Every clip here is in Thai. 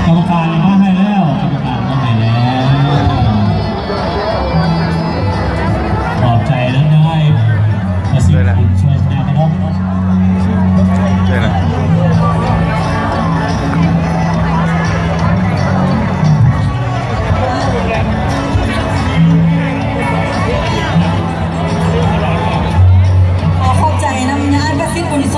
กรรมการมาให้แล้วกรรมการมาให้แล้วขอบใจนั้นได้มาสิคุณช่วยชนะกันเนาะใช่แล้วขอบใจน้ำยากระซิบบุญโซ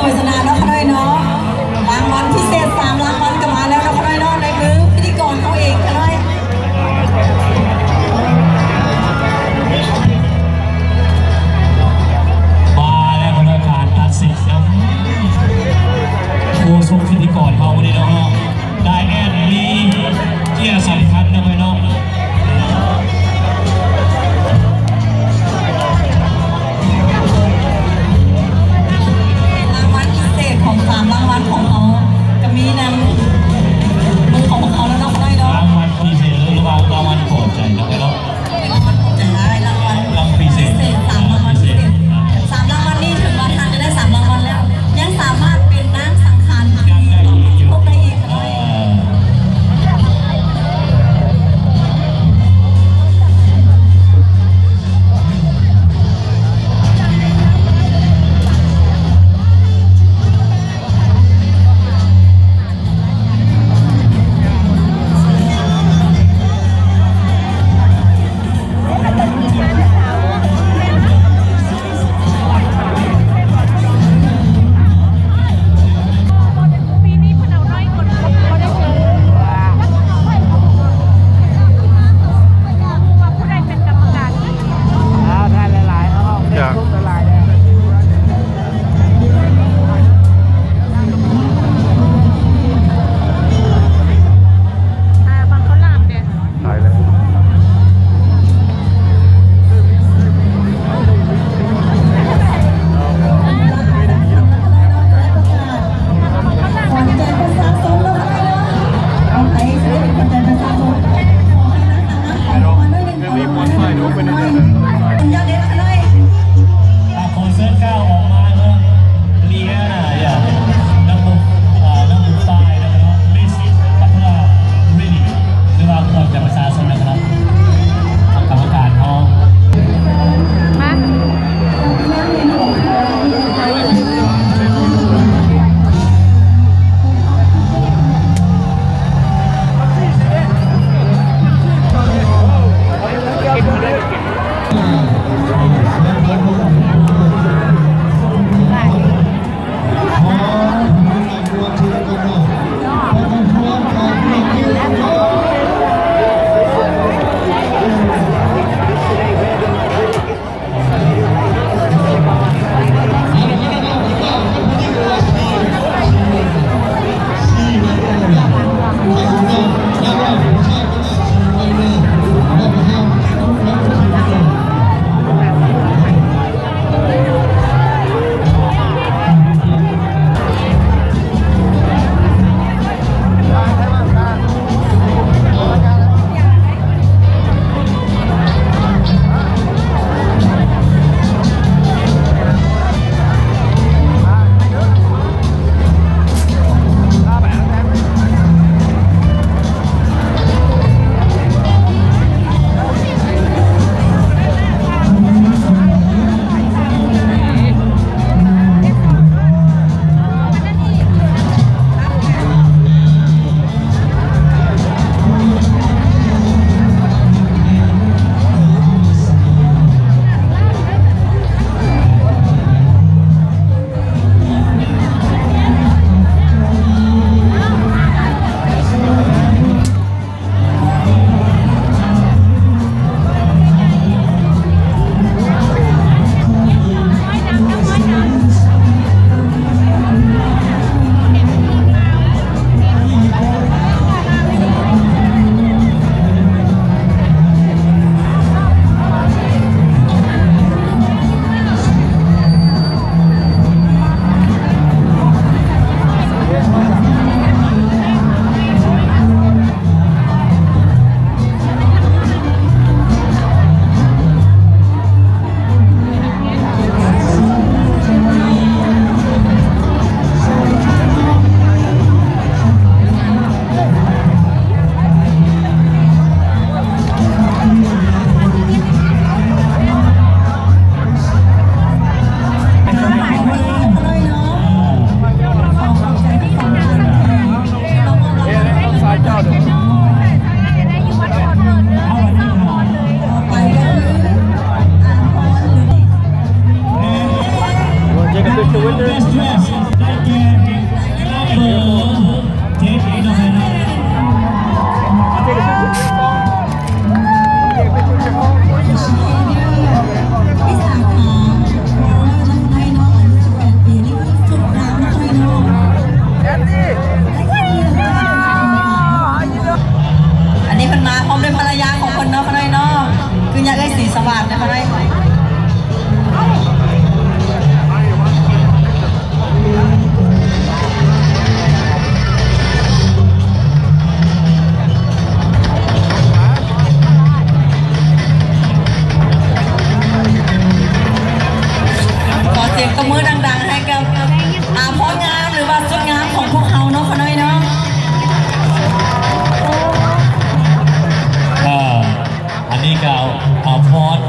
นี่ก็เอาพอด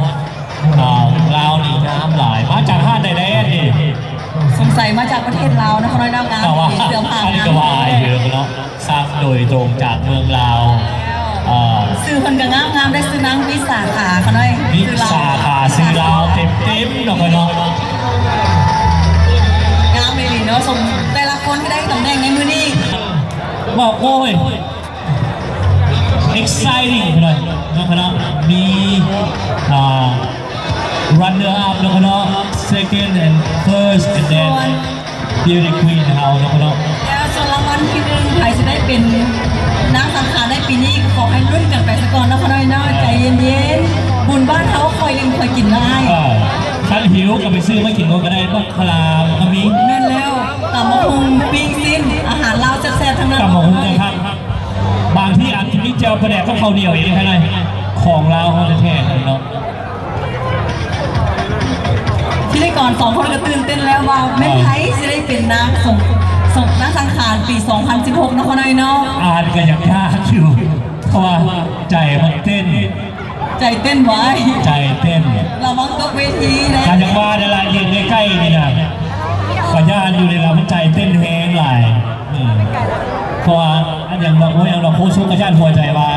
ลาวนี่น้ำหลายมาจากห้าใดๆนี่ สงสัยมาจากประเทศลาวนะคนน้อยดาวงาม แต่ว่า เสื้อผ้า อันนี้ งาม ก็ว่าเยอะเนาะสร้างโดยตรงจากเมืองลาว ซื้อคนก็งามงามได้ซื้อนางวิสาขาเขาหน่อย วิสาขาซื้อลาวเต็มๆเนาะเนาะ งามเลยเนาะสมแต่ละคนที่ได้ตำแหน่งในมือนี้ ว่าโอ้ย exciting เลยเนาะเนาะมีrunner up เนาะเนาะ second and first and then beauty queen เอาเนาะเนาะ แล้วส่วนรางวัลที่หนึ่งใครจะได้เป็นนางสังขารได้ปีนี้ขอให้รุ่นกันไปสักก่อนนะเขาหน่อยเนาะใจเย็นๆบุญบ้านเขาคอยลิงคอยกินได้ ท่านหิวก็ไปซื้อมากินก็ได้ก็คลามก็มี แม่นแล้วตำมะฮุงปิ้งซิ้นอาหารลาวแซ่บๆทั้งนั้น กับหมอหุ้นนะครับบางที่อาจจะมีเจลประแดกก็เขาวเหนียวเองแค่ไหนของเราเขาจะแท้เนาะ พิธีกร2 คนก็ตื่นเต้นแล้วว่าแม่ไทยจะได้เป็นนางส่งนางสังขารปี 2016นะเขาหน่อยเนาะ อ่านก็ยังยากอยู่เพราะว่าใจมันเต้น ใจเต้นไว้ ใจเต้น ระวังตกเวทีนะ การจังว่าในลายยืนใกล้ๆนี่นะขอญาตอยู่ในเรามันใจเต้นแห้งหลายเพราะว่าอันอย่างเราโค้ชกระชากหัวใจไว้